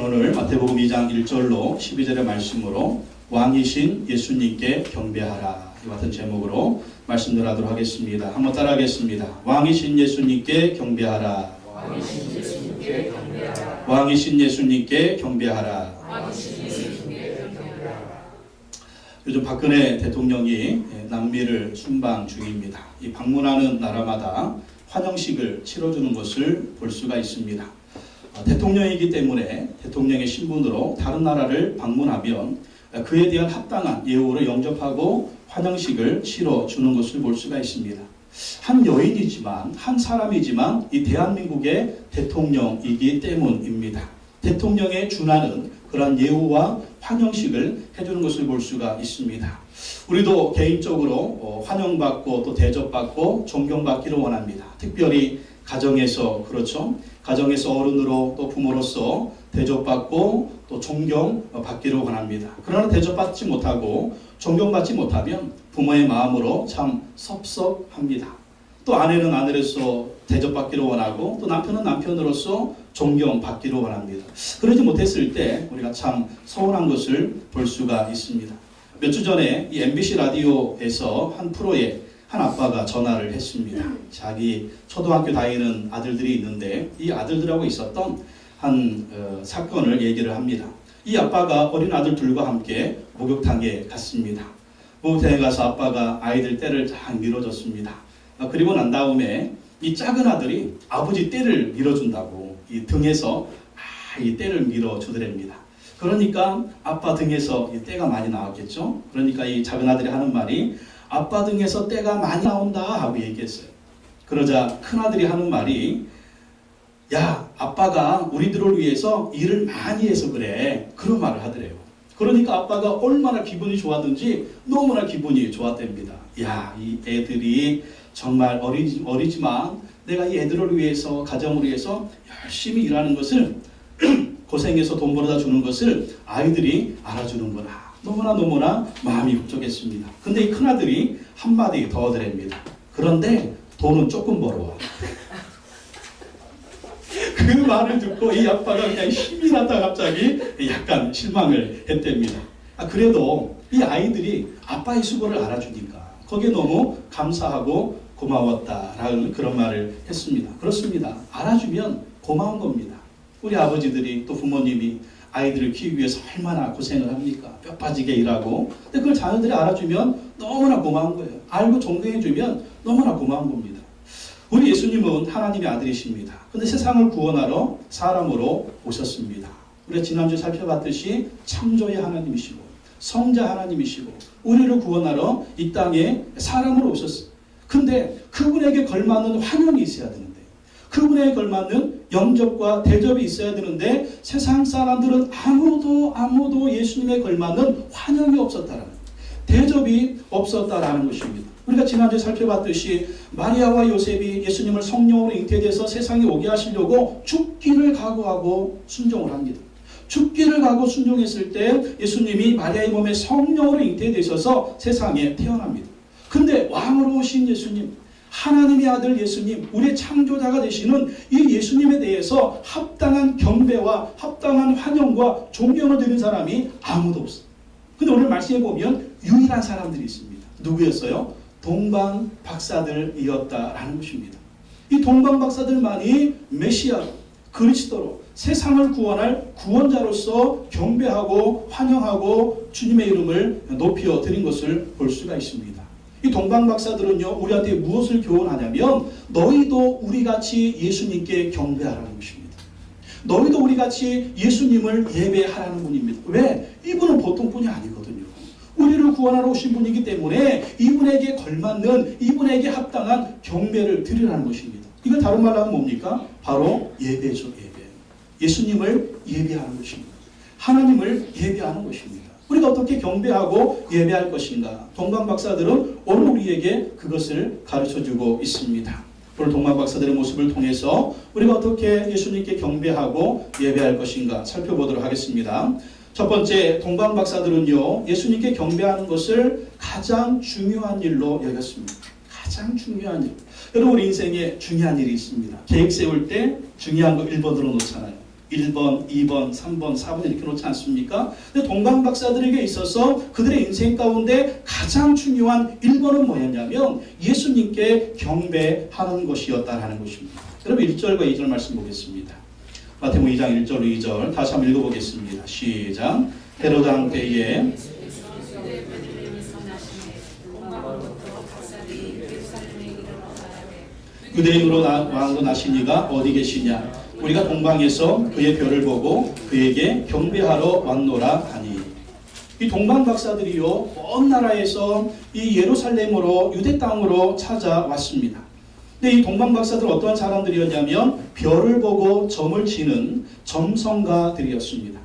오늘 마태복음 2장 1절로 12절의 말씀으로 왕이신 예수님께 경배하라 이와 같은 제목으로 말씀을 하도록 하겠습니다. 한번 따라하겠습니다. 왕이신 예수님께 경배하라. 왕이신 예수님께 경배하라. 왕이신 예수님께 경배하라. 왕이신 예수님께 경배하라. 요즘 박근혜 대통령이 남미를 순방 중입니다. 이 방문하는 나라마다 환영식을 치러주는 것을 볼 수가 있습니다. 대통령이기 때문에 대통령의 신분으로 다른 나라를 방문하면 그에 대한 합당한 예우로 영접하고 환영식을 치러주는 것을 볼 수가 있습니다. 한 여인이지만 한 사람이지만 이 대한민국의 대통령이기 때문입니다. 대통령에 준하는 그러한 예우와 환영식을 해주는 것을 볼 수가 있습니다. 우리도 개인적으로 환영받고 또 대접받고 존경받기를 원합니다. 특별히 가정에서 그렇죠. 가정에서 어른으로 또 부모로서 대접받고 또 존경받기를 원합니다. 그러나 대접받지 못하고 존경받지 못하면 부모의 마음으로 참 섭섭합니다. 또 아내는 아내로서 대접받기를 원하고 또 남편은 남편으로서 존경받기를 원합니다. 그러지 못했을 때 우리가 참 서운한 것을 볼 수가 있습니다. 몇 주 전에 이 MBC 라디오에서 한 프로에 한 아빠가 전화를 했습니다. 자기 초등학교 다니는 아들들이 있는데 이 아들들하고 있었던 한 사건을 얘기를 합니다. 이 아빠가 어린 아들들과 함께 목욕탕에 갔습니다. 목욕탕에 가서 아빠가 아이들 떼를 쫙 밀어줬습니다. 그리고 난 다음에 이 작은 아들이 아버지 떼를 밀어준다고 이 등에서 이 떼를 밀어주더랍니다. 그러니까 아빠 등에서 이 떼가 많이 나왔겠죠. 그러니까 이 작은 아들이 하는 말이 아빠 등에서 때가 많이 나온다 하고 얘기했어요. 그러자 큰아들이 하는 말이 야 아빠가 우리들을 위해서 일을 많이 해서 그래 그런 말을 하더래요. 그러니까 아빠가 얼마나 기분이 좋았는지 너무나 기분이 좋았답니다. 야 이 애들이 정말 어리지만 내가 이 애들을 위해서 가정을 위해서 열심히 일하는 것을 고생해서 돈 벌어다 주는 것을 아이들이 알아주는구나. 너무나 마음이 흡족했습니다. 근데 이 큰아들이 한마디 더 하더랍니다. 그런데 돈은 조금 벌어와. 그 말을 듣고 이 아빠가 그냥 힘이 났다 갑자기 약간 실망을 했답니다. 그래도 이 아이들이 아빠의 수고를 알아주니까 거기에 너무 감사하고 고마웠다라는 그런 말을 했습니다. 그렇습니다. 알아주면 고마운 겁니다. 우리 아버지들이 또 부모님이 아이들을 키우기 위해서 얼마나 고생을 합니까? 뼈 빠지게 일하고. 근데 그걸 자녀들이 알아주면 너무나 고마운 거예요. 알고 존경해주면 너무나 고마운 겁니다. 우리 예수님은 하나님의 아들이십니다. 근데 세상을 구원하러 사람으로 오셨습니다. 우리가 지난주에 살펴봤듯이 창조의 하나님이시고 성자 하나님이시고 우리를 구원하러 이 땅에 사람으로 오셨어요. 근데 그분에게 걸맞는 환영이 있어야 되는데 그분에게 걸맞는 영접과 대접이 있어야 되는데 세상 사람들은 아무도 예수님에 걸맞는 환영이 없었다라는 대접이 없었다라는 것입니다. 우리가 지난주에 살펴봤듯이 마리아와 요셉이 예수님을 성령으로 잉태돼서 세상에 오게 하시려고 죽기를 각오하고 순종을 합니다. 죽기를 각오 순종했을 때 예수님이 마리아의 몸에 성령으로 잉태되셔서 세상에 태어납니다. 근데 왕으로 오신 예수님 하나님의 아들 예수님, 우리의 창조자가 되시는 이 예수님에 대해서 합당한 경배와 합당한 환영과 존경을 드리는 사람이 아무도 없어요. 근데 오늘 말씀해 보면 유일한 사람들이 있습니다. 누구였어요? 동방 박사들이었다라는 것입니다. 이 동방 박사들만이 메시아, 그리스도로 세상을 구원할 구원자로서 경배하고 환영하고 주님의 이름을 높여 드린 것을 볼 수가 있습니다. 이 동방 박사들은요 우리한테 무엇을 교훈하냐면 너희도 우리같이 예수님께 경배하라는 것입니다. 너희도 우리같이 예수님을 예배하라는 분입니다. 왜? 이분은 보통 분이 아니거든요. 우리를 구원하러 오신 분이기 때문에 이분에게 걸맞는 이분에게 합당한 경배를 드리라는 것입니다. 이걸 다른 말로 하면 뭡니까? 바로 예배죠. 예배. 예수님을 예배하는 것입니다. 하나님을 예배하는 것입니다. 우리가 어떻게 경배하고 예배할 것인가? 동방 박사들은 오늘 우리에게 그것을 가르쳐주고 있습니다. 오늘 동방 박사들의 모습을 통해서 우리가 어떻게 예수님께 경배하고 예배할 것인가 살펴보도록 하겠습니다. 첫 번째, 동방 박사들은요 예수님께 경배하는 것을 가장 중요한 일로 여겼습니다. 가장 중요한 일. 여러분 우리 인생에 중요한 일이 있습니다. 계획 세울 때 중요한 거 1번으로 놓잖아요. 1번, 2번, 3번, 4번 이렇게 놓지 않습니까? 근데 동방 박사들에게 있어서 그들의 인생 가운데 가장 중요한 1번은 뭐였냐면 예수님께 경배하는 것이었다라는 것입니다. 여러분 1절과 2절 말씀 보겠습니다. 마태복음 2장 1절 2절 다시 한번 읽어보겠습니다. 시작. 헤로드 왕 때에 유대인으로 왕으로 나시니가 어디 계시냐? 우리가 동방에서 그의 별을 보고 그에게 경배하러 왔노라 하니. 이 동방 박사들이요 먼 나라에서 이 예루살렘으로 유대 땅으로 찾아왔습니다. 근데 이 동방 박사들 어떠한 사람들이었냐면 별을 보고 점을 치는 점성가들이었습니다.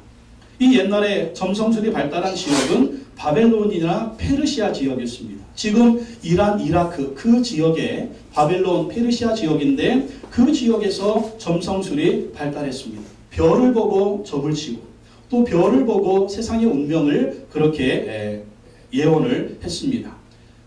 이 옛날에 점성술이 발달한 지역은 바벨론이나 페르시아 지역이었습니다. 지금 이란, 이라크 그 지역에 바벨론, 페르시아 지역인데 그 지역에서 점성술이 발달했습니다. 별을 보고 점을 치고 또 별을 보고 세상의 운명을 그렇게 예언을 했습니다.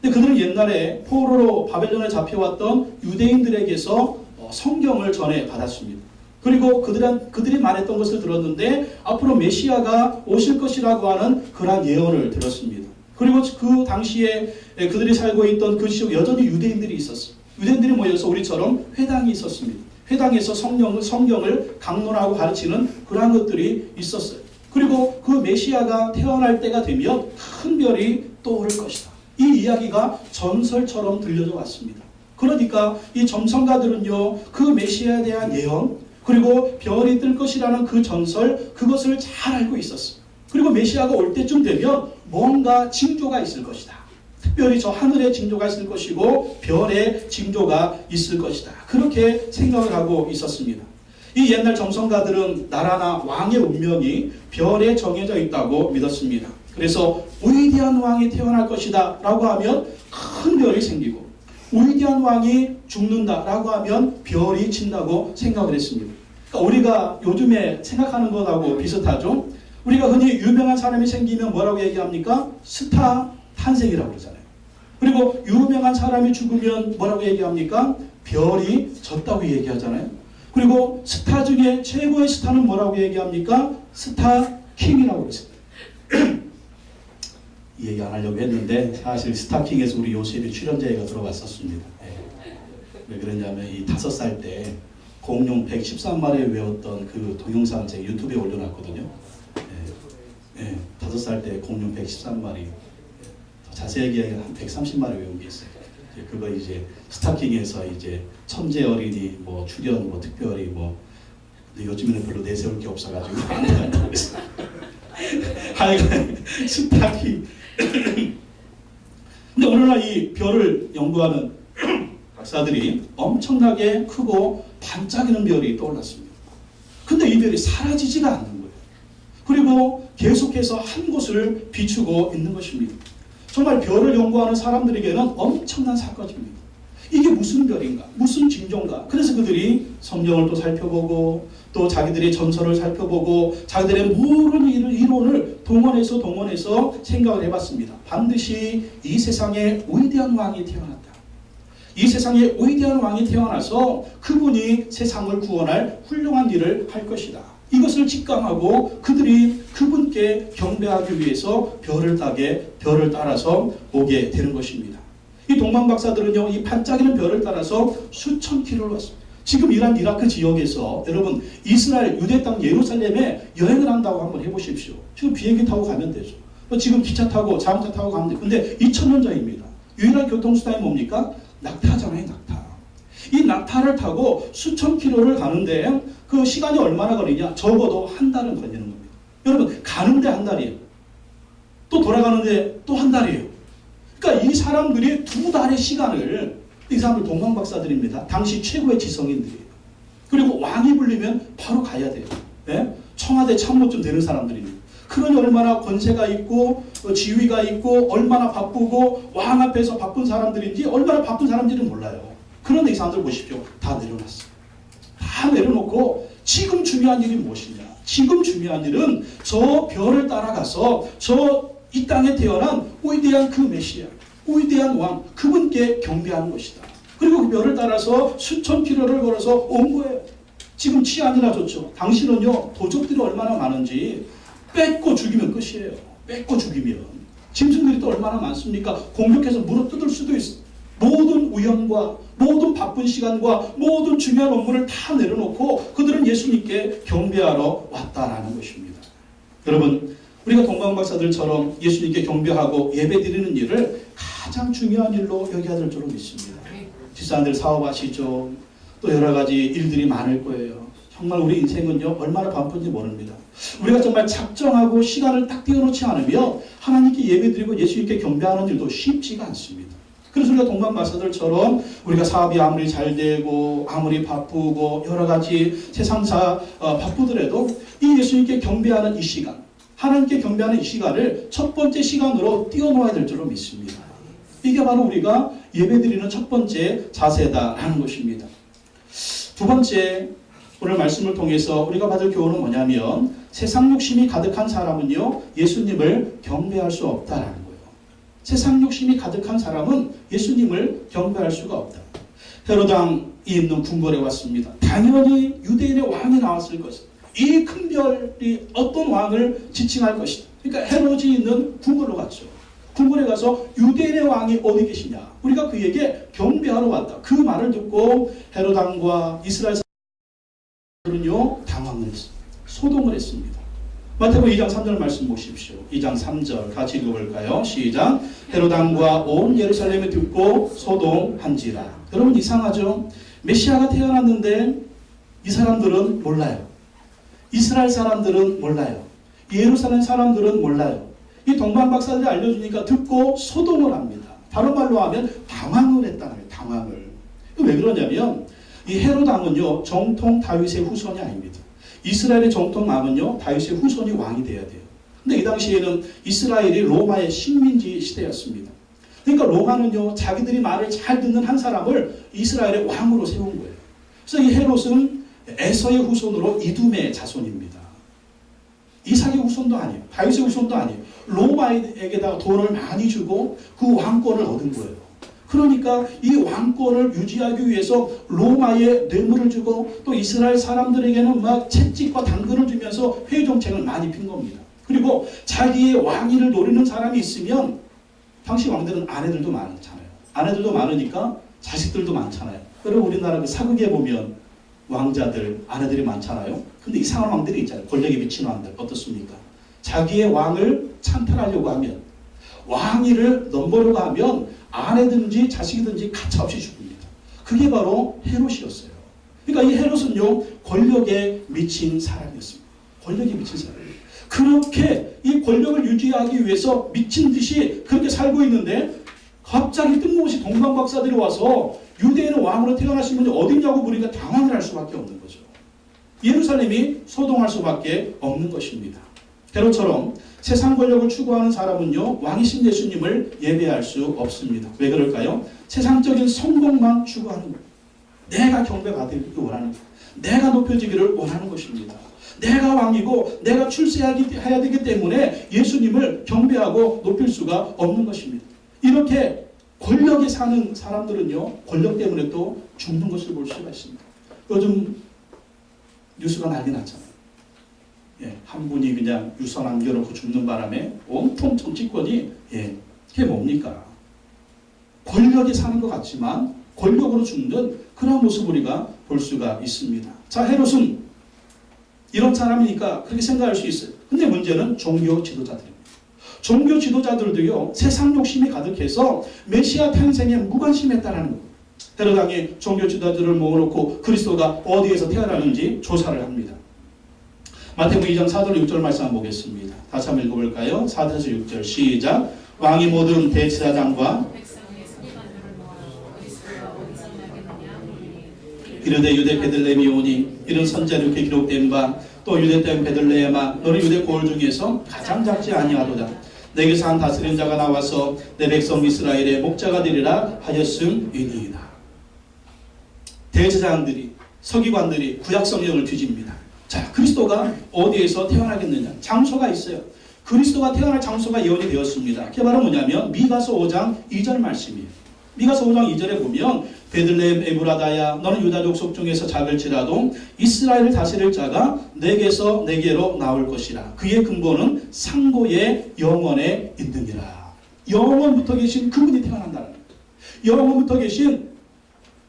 근데 그들은 옛날에 포로로 바벨론에 잡혀왔던 유대인들에게서 성경을 전해 받았습니다. 그리고 그들이 말했던 것을 들었는데 앞으로 메시아가 오실 것이라고 하는 그러한 예언을 들었습니다. 그리고 그 당시에 그들이 살고 있던 그 지역 여전히 유대인들이 있었어요. 유대인들이 모여서 우리처럼 회당이 있었습니다. 회당에서 성경을 강론하고 가르치는 그러한 것들이 있었어요. 그리고 그 메시아가 태어날 때가 되면 큰 별이 떠오를 것이다. 이 이야기가 전설처럼 들려져 왔습니다. 그러니까 이 점성가들은요 그 메시아에 대한 예언 그리고 별이 뜰 것이라는 그 전설 그것을 잘 알고 있었어요. 그리고 메시아가 올 때쯤 되면 뭔가 징조가 있을 것이다. 특별히 저 하늘에 징조가 있을 것이고 별에 징조가 있을 것이다. 그렇게 생각을 하고 있었습니다. 이 옛날 점성가들은 나라나 왕의 운명이 별에 정해져 있다고 믿었습니다. 그래서 위대한 왕이 태어날 것이다 라고 하면 큰 별이 생기고 위대한 왕이 죽는다 라고 하면 별이 친다고 생각을 했습니다. 그러니까 우리가 요즘에 생각하는 것하고 비슷하죠. 우리가 흔히 유명한 사람이 생기면 뭐라고 얘기합니까? 스타 탄생이라고 그러잖아요. 그리고 유명한 사람이 죽으면 뭐라고 얘기합니까? 별이 졌다고 얘기하잖아요. 그리고 스타 중에 최고의 스타는 뭐라고 얘기합니까? 스타 킹이라고 그러잖아요. 이 얘기 안 하려고 했는데 사실 스타킹에서 우리 요셉이 출연자가 들어갔었습니다. 왜 그러냐면 이 5살 때 공룡 113마리 외웠던 그 동영상을 제가 유튜브에 올려놨거든요. 5살 때 공룡 113마리 더 자세히 얘기하면 한 130마리 외운 게 있어요. 그거 이제 스타킹에서 이제 천재 어린이 뭐 출연 뭐 특별히 뭐 근데 요즘에는 별로 내세울 게 없어가지고 안 한다고 그랬어요. 하여간 스타킹. 근데 오늘날 이 별을 연구하는 박사들이 엄청나게 크고 반짝이는 별이 떠올랐습니다. 근데 이 별이 사라지지가 않는 거예요. 그리고 계속해서 한 곳을 비추고 있는 것입니다. 정말 별을 연구하는 사람들에게는 엄청난 사건입니다. 이게 무슨 별인가? 무슨 징조인가? 그래서 그들이 성경을 또 살펴보고 또 자기들의 전설을 살펴보고 자기들의 모든 이론을 동원해서 생각을 해봤습니다. 반드시 이 세상에 위대한 왕이 태어났다. 이 세상에 위대한 왕이 태어나서 그분이 세상을 구원할 훌륭한 일을 할 것이다. 이것을 직감하고 그들이 그분께 경배하기 위해서 별을 따라서 오게 되는 것입니다. 이 동방 박사들은요, 이 반짝이는 별을 따라서 수천 킬로를 왔습니다. 지금 이란 이라크 지역에서 여러분 이스라엘 유대 땅 예루살렘에 여행을 한다고 한번 해보십시오. 지금 비행기 타고 가면 되죠. 지금 기차 타고 자동차 타고 가면 돼요. 근데 2000년 전입니다. 유일한 교통수단이 뭡니까? 낙타잖아요, 낙타. 이 낙타를 타고 수천 킬로를 가는데 그 시간이 얼마나 걸리냐? 적어도 한 달은 걸리는 겁니다. 여러분 가는데 한 달이에요. 또 돌아가는데 또 한 달이에요. 그러니까 이 사람들이 2달의 시간을 이 사람들 동방 박사들입니다. 당시 최고의 지성인들이에요. 그리고 왕이 불리면 바로 가야 돼요. 네? 청와대 참모쯤 되는 사람들입니다. 그러니 얼마나 권세가 있고 지위가 있고 얼마나 바쁘고 왕 앞에서 바쁜 사람들인지 얼마나 바쁜 사람인지는 몰라요. 그런데 이 사람들 보십시오. 다 내려놨어요. 다 내려놓고 지금 중요한 일이 무엇이냐. 지금 중요한 일은 저 별을 따라가서 저 이 땅에 태어난 위대한 그 메시아, 위대한 왕, 그분께 경배하는 것이다. 그리고 그 별을 따라서 수천 킬로를 걸어서 온 거예요. 지금 치안이나 좋죠. 당신은요, 도적들이 얼마나 많은지 뺏고 죽이면 끝이에요. 뺏고 죽이면. 짐승들이 또 얼마나 많습니까? 공격해서 물어뜯을 수도 있어요. 모든 우연과 모든 바쁜 시간과 모든 중요한 업무를 다 내려놓고 그들은 예수님께 경배하러 왔다라는 것입니다. 여러분, 우리가 동방 박사들처럼 예수님께 경배하고 예배드리는 일을 가장 중요한 일로 여겨야 될 줄로 믿습니다. 집사람들 사업하시죠. 또 여러 가지 일들이 많을 거예요. 정말 우리 인생은요, 얼마나 바쁜지 모릅니다. 우리가 정말 작정하고 시간을 딱 띄워놓지 않으면 하나님께 예배드리고 예수님께 경배하는 일도 쉽지가 않습니다. 그래서 우리가 동방 박사들처럼 우리가 사업이 아무리 잘 되고 아무리 바쁘고 여러 가지 세상사 바쁘더라도 이 예수님께 경배하는 이 시간, 하나님께 경배하는 이 시간을 첫 번째 시간으로 띄워놓아야 될 줄로 믿습니다. 이게 바로 우리가 예배드리는 첫 번째 자세다라는 것입니다. 두 번째, 오늘 말씀을 통해서 우리가 받을 교훈은 뭐냐면 세상 욕심이 가득한 사람은요, 예수님을 경배할 수 없다라는 거예요. 세상 욕심이 가득한 사람은 예수님을 경배할 수가 없다. 헤롯 왕이 있는 궁궐에 왔습니다. 당연히 유대인의 왕이 나왔을 것이다. 이 큰 별이 어떤 왕을 지칭할 것이다. 그러니까 헤롯이 있는 궁궐로 갔죠. 궁궐에 가서 유대인의 왕이 어디 계시냐, 우리가 그에게 경배하러 왔다. 그 말을 듣고 헤롯 왕과 이스라엘 사람들은요, 당황을 했습니다. 소동을 했습니다. 마태복음 2장 3절 말씀 보십시오. 2장 3절 같이 읽어볼까요? 시작. 헤롯 왕과 온 예루살렘이 듣고 소동한지라. 여러분, 이상하죠? 메시아가 태어났는데 이 사람들은 몰라요. 이스라엘 사람들은 몰라요. 예루살렘 사람들은 몰라요. 이 동방 박사들이 알려주니까 듣고 소동을 합니다. 다른 말로 하면 당황을 했다는 거예요. 당황을. 왜 그러냐면 이 헤롯 왕은요, 정통 다윗의 후손이 아닙니다. 이스라엘의 정통 왕은요, 다윗의 후손이 왕이 돼야 돼요. 근데 이 당시에는 이스라엘이 로마의 식민지 시대였습니다. 그러니까 로마는요, 자기들이 말을 잘 듣는 한 사람을 이스라엘의 왕으로 세운 거예요. 그래서 이 헤롯은 에서의 후손으로 이둠의 자손입니다. 이삭의 후손도 아니에요. 다윗의 후손도 아니에요. 로마에게다가 돈을 많이 주고 그 왕권을 얻은 거예요. 그러니까 이 왕권을 유지하기 위해서 로마에 뇌물을 주고 또 이스라엘 사람들에게는 막 채찍과 당근을 주면서 회의 정책을 많이 핀 겁니다. 그리고 자기의 왕위를 노리는 사람이 있으면, 당시 왕들은 아내들도 많잖아요. 아내들도 많으니까 자식들도 많잖아요. 여러분, 우리나라 그 사극에 보면 왕자들, 아내들이 많잖아요. 근데 이상한 왕들이 있잖아요. 권력에 미친 왕들. 어떻습니까? 자기의 왕을 찬탈하려고 하면, 왕위를 넘보려고 하면 아내든지 자식이든지 가차없이 죽습니다. 그게 바로 헤롯이었어요. 그러니까 이 헤롯은요, 권력에 미친 사람이었습니다. 권력에 미친 사람. 그렇게 이 권력을 유지하기 위해서 미친 듯이 그렇게 살고 있는데 갑자기 뜬금없이 동방 박사들이 와서 유대인은 왕으로 태어나신 분이 어디냐고 물으니까 당황을 할 수밖에 없는 거죠. 예루살렘이 소동할 수밖에 없는 것입니다. 헤롯처럼 세상 권력을 추구하는 사람은요, 왕이신 예수님을 예배할 수 없습니다. 왜 그럴까요? 세상적인 성공만 추구하는 거예요. 내가 경배받기를 원하는 거예요. 내가 높여지기를 원하는 것입니다. 내가 왕이고 내가 출세해야 되기 때문에 예수님을 경배하고 높일 수가 없는 것입니다. 이렇게 권력에 사는 사람들은요, 권력 때문에 또 죽는 것을 볼 수가 있습니다. 요즘 뉴스가 난리 났잖아요. 예, 한 분이 그냥 유서 남겨놓고 죽는 바람에 온통 정치권이, 그게 뭡니까? 권력에 사는 것 같지만 권력으로 죽는 그런 모습을 우리가 볼 수가 있습니다. 자, 헤롯은 이런 사람이니까 그렇게 생각할 수 있어요. 근데 문제는 종교 지도자들입니다. 종교 지도자들도요, 세상 욕심이 가득해서 메시아 탄생에 무관심했다는 거예요. 헤롯 왕이 종교 지도자들을 모아놓고 그리스도가 어디에서 태어나는지 조사를 합니다. 마태복음 2장 4절 6절 말씀 한번 보겠습니다. 다시 한번 읽어볼까요? 4절에서 6절 시작. 왕이 모든 대제사장과 이르되 유대 베들레헴이 오니 이런 선자를 이렇게 기록된 바 또 유대 땅 베들레헴아 너는 유대 고을 중에서 가장 작지 아니하도다. 내게서 한 다스린 자가 나와서 내 백성 이스라엘의 목자가 되리라 하였음이니이다. 대제사장들이, 서기관들이 구약 성경을 뒤집니다. 자, 그리스도가 어디에서 태어나겠느냐? 장소가 있어요. 그리스도가 태어날 장소가 예언이 되었습니다. 그게 바로 뭐냐면 미가서 5장 2절 말씀이에요. 미가서 5장 2절에 보면 베들레헴 에브라다야 너는 유다 족속 중에서 작을지라도 이스라엘을 다스릴 자가 내게서 내게로 나올 것이라. 그의 근본은 상고의 영원에 있느니라. 영원부터 계신 그분이 태어난다는 거예요. 영원부터 계신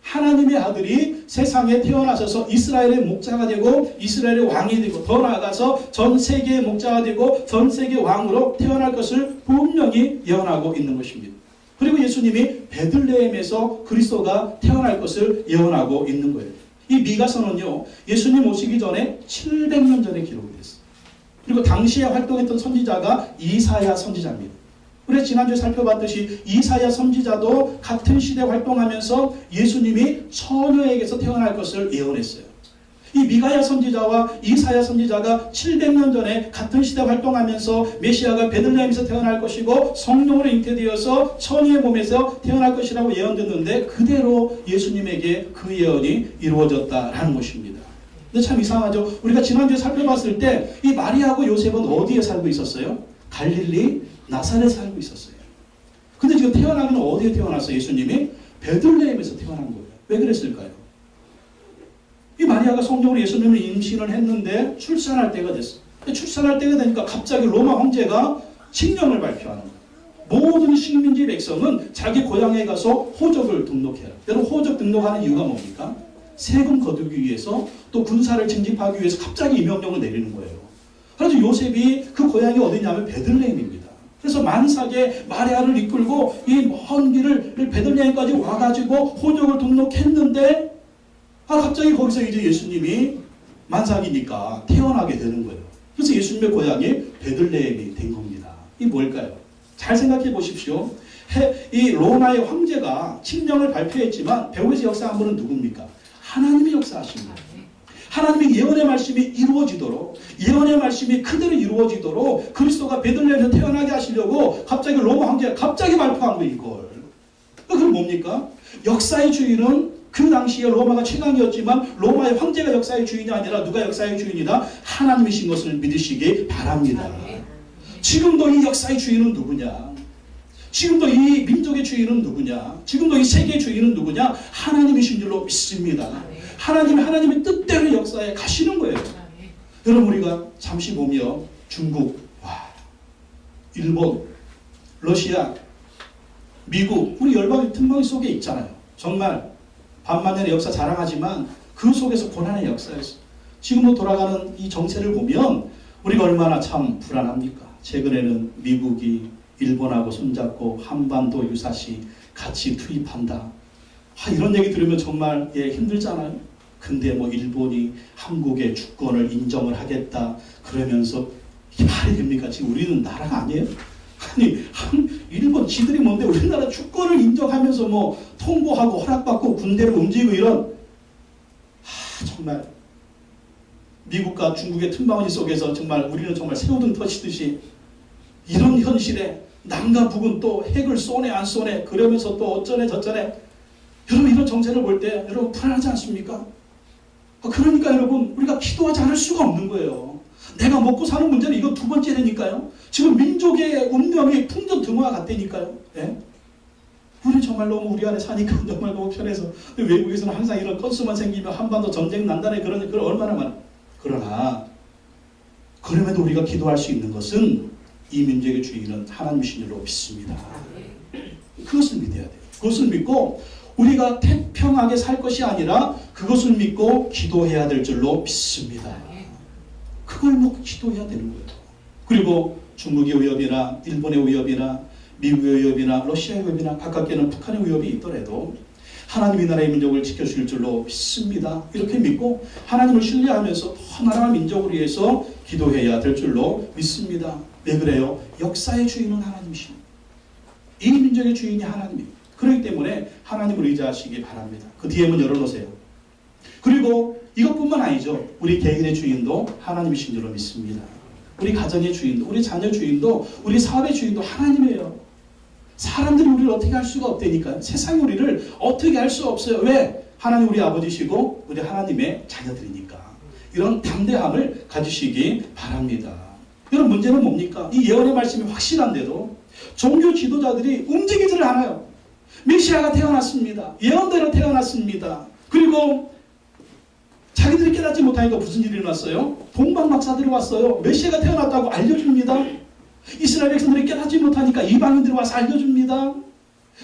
하나님의 아들이 세상에 태어나셔서 이스라엘의 목자가 되고 이스라엘의 왕이 되고 더 나아가서 전 세계의 목자가 되고 전 세계 왕으로 태어날 것을 분명히 예언하고 있는 것입니다. 그리고 예수님이 베들레헴에서 그리스도가 태어날 것을 예언하고 있는 거예요. 이 미가서는요, 예수님 오시기 전에 700년 전에 기록이 됐어요. 그리고 당시에 활동했던 선지자가 이사야 선지자입니다. 우리 지난주에 살펴봤듯이 이사야 선지자도 같은 시대에 활동하면서 예수님이 처녀에게서 태어날 것을 예언했어요. 이 미가야 선지자와 이사야 선지자가 700년 전에 같은 시대에 활동하면서 메시아가 베들레헴에서 태어날 것이고 성령으로 잉태되어서 처녀의 몸에서 태어날 것이라고 예언됐는데 그대로 예수님에게 그 예언이 이루어졌다라는 것입니다. 근데 참 이상하죠. 우리가 지난주에 살펴봤을 때 이 마리아하고 요셉은 어디에 살고 있었어요? 갈릴리 나사렛에 살고 있었어요. 근데 지금 태어나기는 어디에 태어났어요? 예수님이 베들레헴에서 태어난 거예요. 왜 그랬을까요? 이 마리아가 성령으로 예수님을 임신을 했는데 출산할 때가 됐어요. 출산할 때가 되니까 갑자기 로마 황제가 칙령을 발표하는 거예요. 모든 식민지 백성은 자기 고향에 가서 호적을 등록해라. 여러분 호적 등록하는 이유가 뭡니까? 세금 거두기 위해서 또 군사를 징집하기 위해서 갑자기 이 명령을 내리는 거예요. 그래서 요셉이 그 고향이 어디냐면 베들레헴입니다. 그래서 만삭에 마리아를 이끌고 이 먼 길을 베들레헴까지 와가지고 호적을 등록했는데 갑자기 거기서 이제 예수님이 만삭이니까 태어나게 되는 거예요. 그래서 예수님의 고향이 베들레헴이 된 겁니다. 이 뭘까요? 잘 생각해 보십시오. 이 로마의 황제가 칙령을 발표했지만 배후에서 역사한 분은 누굽니까? 하나님이 역사하십니다. 하나님의 예언의 말씀이 이루어지도록 예언의 말씀이 그대로 이루어지도록 그리스도가 베들레헴에서 태어나게 하시려고 갑자기 로마 황제가 갑자기 발표한 거예요. 이걸. 그건 뭡니까? 역사의 주인은 그 당시에 로마가 최강이었지만 로마의 황제가 역사의 주인이 아니라 누가 역사의 주인이다? 하나님이신 것을 믿으시기 바랍니다. 지금도 이 역사의 주인은 누구냐? 지금도 이 민족의 주인은 누구냐? 지금도 이 세계의 주인은 누구냐? 하나님이신 줄로 믿습니다. 하나님의 뜻대로 역사에 가시는 거예요. 여러분 우리가 잠시 보면 중국, 일본, 러시아, 미국 우리 열방의 틈바위 속에 있잖아요. 정말 반만년의 역사 자랑하지만 그 속에서 고난의 역사였어요. 지금도 돌아가는 이 정세를 보면 우리가 얼마나 참 불안합니까? 최근에는 미국이 일본하고 손잡고 한반도 유사시 같이 투입한다. 이런 얘기 들으면 정말 힘들잖아요. 근데 뭐 일본이 한국의 주권을 인정을 하겠다 그러면서 이게 말이 됩니까? 지금 우리는 나라가 아니에요? 아니 일본 지들이 뭔데 우리나라 주권을 인정하면서 뭐 통보하고 허락받고 군대를 움직이고 이런 정말 미국과 중국의 틈바구니 속에서 정말 우리는 정말 새우등 터치듯이 이런 현실에 남과 북은 또 핵을 쏘네 안 쏘네 그러면서 또 어쩌네 저쩌네 여러분 이런 정세를 볼 때 여러분 불안하지 않습니까? 그러니까 여러분 우리가 기도하지 않을 수가 없는 거예요. 내가 먹고 사는 문제는 이거 두 번째라니까요. 지금 민족의 운명이 풍전등화 같다니까요. 예? 우리 정말 너무 우리 안에 사니까 정말 너무 편해서 외국에서는 항상 이런 건수만 생기면 한반도 전쟁 난다네 그런 얼마나 많아. 그러나 그럼에도 우리가 기도할 수 있는 것은 이 민족의 주인은 하나님이신 줄로 믿습니다. 그것을 믿어야 돼요. 그것을 믿고 우리가 태평하게 살 것이 아니라 그것을 믿고 기도해야 될 줄로 믿습니다. 그걸 놓고 기도해야 되는 거예요. 그리고 중국의 위협이나 일본의 위협이나 미국의 위협이나 러시아의 위협이나 가깝게는 북한의 위협이 있더라도 하나님이 나라의 민족을 지켜주실 줄로 믿습니다. 이렇게 믿고 하나님을 신뢰하면서 더 나라와 민족을 위해서 기도해야 될 줄로 믿습니다. 왜 그래요? 역사의 주인은 하나님이십니다. 이 민족의 주인이 하나님입니다. 그렇기 때문에 하나님을 의지하시기 바랍니다. 그 뒤에 문 열어놓으세요. 그리고 이것뿐만 아니죠. 우리 개인의 주인도 하나님이신 줄로 믿습니다. 우리 가정의 주인도, 우리 자녀 주인도, 우리 사업의 주인도 하나님이에요. 사람들이 우리를 어떻게 할 수가 없다니까요. 세상이 우리를 어떻게 할 수 없어요. 왜? 하나님 우리 아버지시고 우리 하나님의 자녀들이니까. 이런 담대함을 가지시기 바랍니다. 여러분 문제는 뭡니까? 이 예언의 말씀이 확실한데도 종교 지도자들이 움직이지를 않아요. 메시아가 태어났습니다. 예언대로 태어났습니다. 그리고 자기들이 깨닫지 못하니까 무슨 일이 일어났어요? 동방박사들이 왔어요. 메시아가 태어났다고 알려줍니다. 이스라엘 백성들이 깨닫지 못하니까 이방인들이 와서 알려줍니다.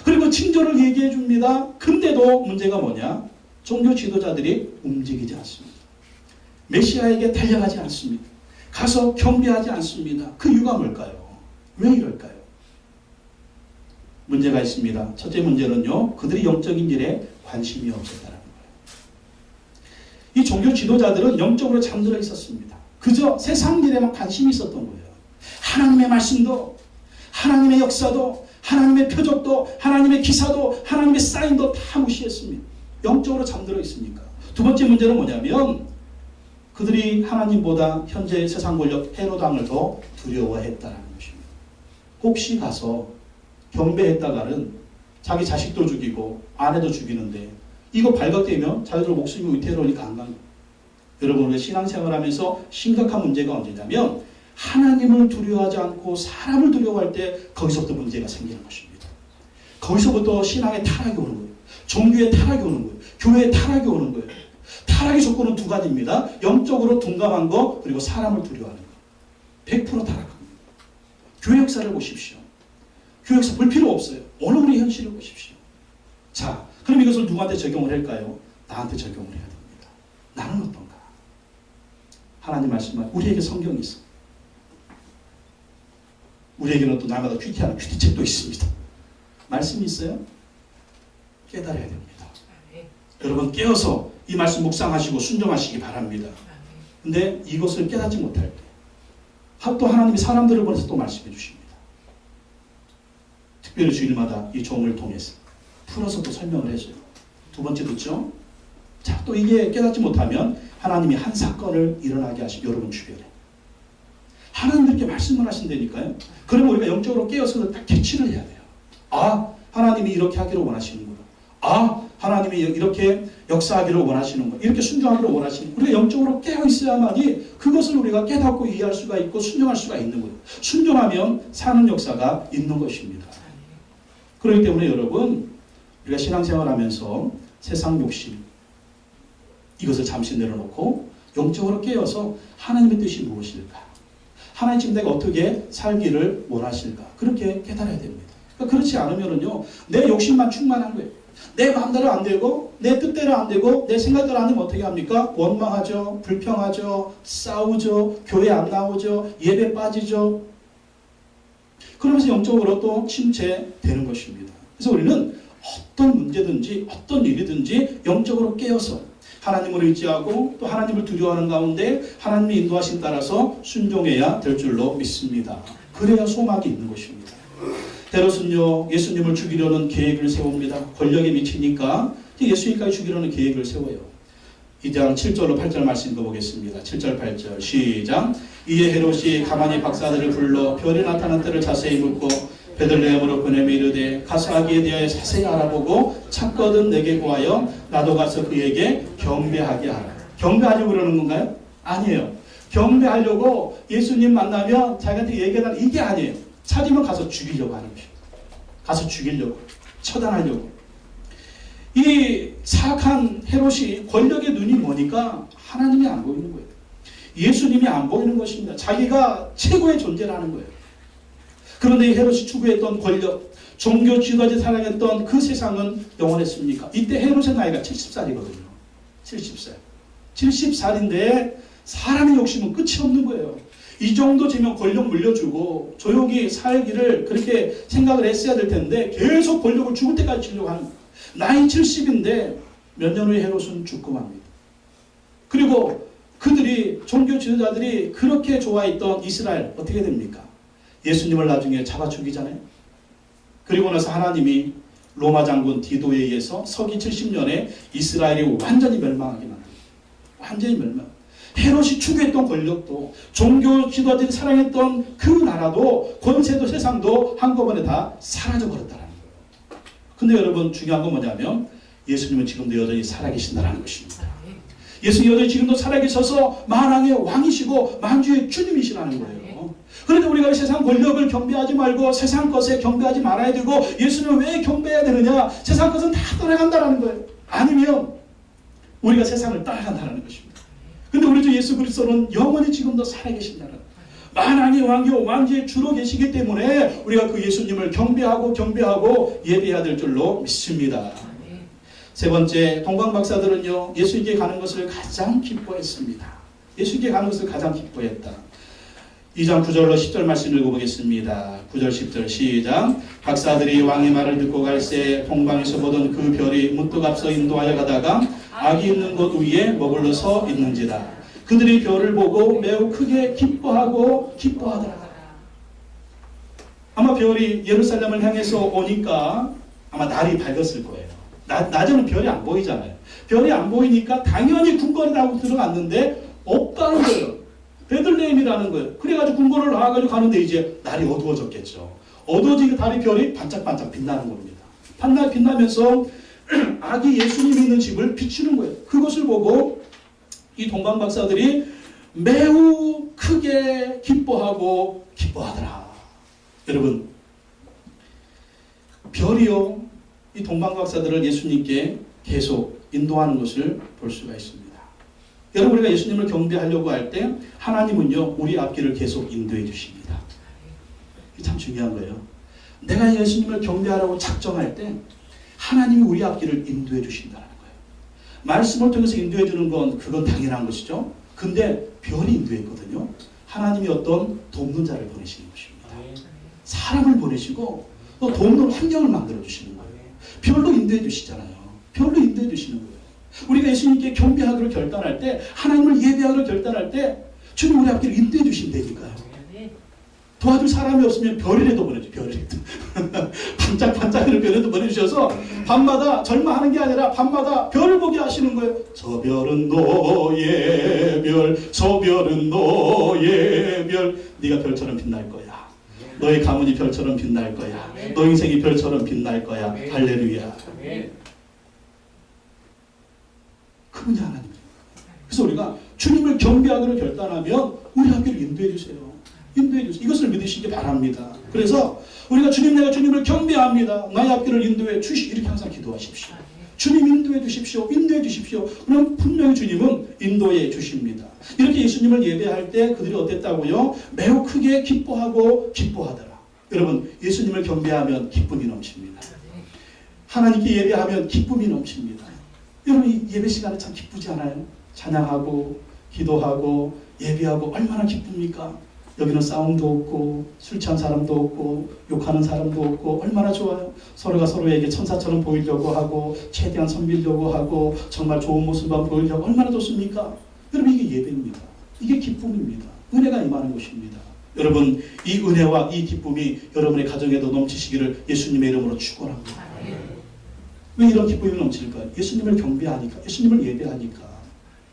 그리고 징조를 얘기해 줍니다. 근데도 문제가 뭐냐? 종교 지도자들이 움직이지 않습니다. 메시아에게 달려가지 않습니다. 가서 경배하지 않습니다. 그 이유가 뭘까요? 왜 이럴까요? 문제가 있습니다. 첫째 문제는요, 그들이 영적인 일에 관심이 없었다는 거예요. 이 종교 지도자들은 영적으로 잠들어 있었습니다. 그저 세상 일에만 관심이 있었던 거예요. 하나님의 말씀도, 하나님의 역사도, 하나님의 표적도, 하나님의 기사도, 하나님의 사인도 다 무시했습니다. 영적으로 잠들어 있으니까. 두 번째 문제는 뭐냐면 그들이 하나님보다 현재 세상 권력 헤롯 왕을 더 두려워했다는 것입니다. 혹시 가서 경배했다가는 자기 자식도 죽이고 아내도 죽이는데 이거 발각되면 자기들 목숨이 위태로우니까 안 가는 거예요. 여러분, 우리가 신앙생활하면서 심각한 문제가 언제냐면 하나님을 두려워하지 않고 사람을 두려워할 때 거기서부터 문제가 생기는 것입니다. 거기서부터 신앙의 타락이 오는 거예요. 종교의 타락이 오는 거예요. 교회의 타락이 오는 거예요. 타락의 조건은 두 가지입니다. 영적으로 둔감한 거, 그리고 사람을 두려워하는 거. 100% 타락합니다. 교회 역사를 보십시오. 교회 역사 볼 필요 없어요. 오늘 우리 현실을 보십시오. 자, 그럼 이것을 누구한테 적용을 할까요? 나한테 적용을 해야 됩니다. 나는 어떤가? 하나님 말씀은 우리에게 성경이 있어. 우리에게는 또 날마다 큐티하는 큐티책도 있습니다. 말씀이 있어요? 깨달아야 됩니다. 여러분, 깨어서 이 말씀 묵상하시고 순종하시기 바랍니다. 근데 이것을 깨닫지 못할 때 또 하나님이 사람들을 보내서 또 말씀해 주십니다. 특별히 주일마다 이 종을 통해서 풀어서 또 설명을 해줘요. 두 번째 듣죠? 자, 또 이게 깨닫지 못하면 하나님이 한 사건을 일어나게 하시고 여러분 주변에 하나님들께 말씀을 하신다니까요. 그러면 우리가 영적으로 깨어서 딱 캐치를 해야 돼요. 아, 하나님이 이렇게 하기를 원하시는구나. 아, 하나님이 이렇게 역사하기를 원하시는구나. 이렇게 순종하기를 원하시는 거예요. 우리가 영적으로 깨어 있어야만이 그것을 우리가 깨닫고 이해할 수가 있고 순종할 수가 있는 거예요. 순종하면 사는 역사가 있는 것입니다. 그렇기 때문에 여러분, 우리가 신앙생활하면서 세상 욕심 이것을 잠시 내려놓고 영적으로 깨어서 하나님의 뜻이 무엇일까? 하나님 지금 내가 어떻게 살기를 원하실까? 그렇게 깨달아야 됩니다. 그러니까 그렇지 않으면요, 내 욕심만 충만한 거예요. 내 마음대로 안 되고, 내 뜻대로 안 되고, 내 생각대로 안 되면 어떻게 합니까? 원망하죠, 불평하죠, 싸우죠, 교회 안 나오죠, 예배 빠지죠. 그러면서 영적으로 또 침체되는 것입니다. 그래서 우리는 어떤 문제든지, 어떤 일이든지 영적으로 깨어서 하나님을 의지하고 또 하나님을 두려워하는 가운데 하나님의 인도하심 따라서 순종해야 될 줄로 믿습니다. 그래야 소망이 있는 것입니다. 헤롯은요, 예수님을 죽이려는 계획을 세웁니다. 권력에 미치니까 예수님까지 죽이려는 계획을 세워요. 2장 7절로 8절 말씀 읽어보겠습니다. 7절 8절 시작. 이에 헤롯이 가만히 박사들을 불러 별이 나타난 때를 자세히 묻고 베들레헴으로 보내며 이르되 가서 아기에 대하여 자세히 알아보고 찾거든 내게 구하여 나도 가서 그에게 경배하게 하라. 경배하려고 그러는 건가요? 아니에요. 경배하려고 예수님 만나면 자기한테 얘기하는 이게 아니에요. 찾으면 가서 죽이려고 하는 것입니다. 가서 죽이려고, 처단하려고. 이 사악한 헤롯이 권력의 눈이 뭐니까 하나님이 안 보이는 거예요. 예수님이 안 보이는 것입니다. 자기가 최고의 존재라는 거예요. 그런데 이 헤롯이 추구했던 권력, 종교 지도자들이 살아갔던 그 세상은 영원했습니까? 이때 헤롯의 나이가 70살이거든요. 70살. 70살인데 사람의 욕심은 끝이 없는 거예요. 이 정도 되면 권력 물려주고 조용히 살기를 그렇게 생각을 했어야 될 텐데 계속 권력을 죽을 때까지 주려고 하는 거예요. 나이 70인데 몇 년 후에 헤롯은 죽고 맙니다. 그리고 그들이 종교 지도자들이 그렇게 좋아했던 이스라엘 어떻게 됩니까? 예수님을 나중에 잡아 죽이잖아요. 그리고 나서 하나님이 로마 장군 디도에 의해서 서기 70년에 이스라엘이 완전히 멸망하게 만듭니다. 완전히 멸망. 헤롯이 추구했던 권력도 종교 지도자들이 사랑했던 그 나라도 권세도 세상도 한꺼번에 다 사라져버렸다는 거예요. 근데 여러분 중요한 건 뭐냐면 예수님은 지금도 여전히 살아계신다는 것입니다. 예수님 여전히 지금도 살아계셔서 만왕의 왕이시고 만주의 주님이시라는 거예요. 그런데 우리가 세상 권력을 경배하지 말고 세상 것에 경배하지 말아야 되고 예수님을 왜 경배해야 되느냐? 세상 것은 다 떠나간다는 거예요. 아니면 우리가 세상을 따라간다는 것입니다. 근데 우리 주 예수 그리스도는 영원히 지금도 살아계신다는 거예요. 만왕의 왕이요 왕주의 주로 계시기 때문에 우리가 그 예수님을 경배하고 예배해야 될 줄로 믿습니다. 세 번째, 동방 박사들은요 예수님께 가는 것을 가장 기뻐했습니다. 예수님께 가는 것을 가장 기뻐했다. 2장 9절로 10절 말씀 읽어보겠습니다. 9절 10절 시작. 박사들이 왕의 말을 듣고 갈새 동방에서 보던 그 별이 문득 앞서 인도하여 가다가 악이 있는 곳 위에 머물러 서 있는지라. 그들이 별을 보고 매우 크게 기뻐하더라. 아마 별이 예루살렘을 향해서 오니까 아마 날이 밝았을 거예요. 낮에는 별이 안 보이잖아요. 별이 안 보이니까 당연히 궁궐이라고 들어갔는데 없다는 거예요. 베들레헴이라는 거예요. 그래가지고 궁궐을 나와가지고 가는데 이제 날이 어두워졌겠죠. 어두워지니까 달이 별이 반짝반짝 빛나는 겁니다. 빛나면서 아기 예수님이 있는 집을 비추는 거예요. 그것을 보고 이 동방 박사들이 매우 크게 기뻐하더라. 여러분, 별이요 이 동방 박사들을 예수님께 계속 인도하는 것을 볼 수가 있습니다. 여러분, 우리가 예수님을 경배하려고 할 때 하나님은요 우리 앞길을 계속 인도해 주십니다. 이게 참 중요한 거예요. 내가 예수님을 경배하라고 작정할 때 하나님이 우리 앞길을 인도해 주신다는 거예요. 말씀을 통해서 인도해 주는 건 그건 당연한 것이죠. 근데 별이 인도했거든요. 하나님이 어떤 돕는 자를 보내시는 것입니다. 사람을 보내시고 또 돕는 환경을 만들어 주시는 거예요. 별로 인도해 주시잖아요. 별로 인도해 주시는 거예요. 우리가 예수님께 경배하기로 결단할 때, 하나님을 예배하기로 결단할 때 주님 우리 앞길을 인도해 주신다니까요. 도와줄 사람이 없으면 별이라도 보내줘. 별이라도 반짝반짝이는 별이라도 보내주셔서 밤마다 절망하는 게 아니라 밤마다 별을 보게 하시는 거예요. 저 별은 너의 별, 저 별은 너의 별. 네가 별처럼 빛날 거야. 너의 가문이 별처럼 빛날 거야. 너 인생이 별처럼 빛날 거야. 할렐루야. 그분이 하나님이에요. 그래서 우리가 주님을 경배하기로 결단하면 우리 앞길을 인도해 주세요. 이것을 믿으시기 바랍니다. 그래서 우리가 내가 주님을 경배합니다. 나의 앞길을 인도해 주시. 이렇게 항상 기도하십시오. 주님 인도해 주십시오. 그럼 분명히 주님은 인도해 주십니다. 이렇게 예수님을 예배할 때 그들이 어땠다고요? 매우 크게 기뻐하더라. 여러분, 예수님을 경배하면 기쁨이 넘칩니다. 하나님께 예배하면 기쁨이 넘칩니다. 여러분, 이 예배 시간에 참 기쁘지 않아요? 찬양하고 기도하고 예배하고 얼마나 기쁩니까? 여기는 싸움도 없고 술 취한 사람도 없고 욕하는 사람도 없고 얼마나 좋아요. 서로가 서로에게 천사처럼 보이려고 하고 최대한 선비려고 하고 정말 좋은 모습만 보이려고 얼마나 좋습니까? 여러분, 이게 예배입니다. 이게 기쁨입니다. 은혜가 임하는 것입니다. 여러분, 이 은혜와 이 기쁨이 여러분의 가정에도 넘치시기를 예수님의 이름으로 축원합니다. 왜 이런 기쁨이 넘칠까요? 예수님을 경배하니까, 예수님을 예배하니까.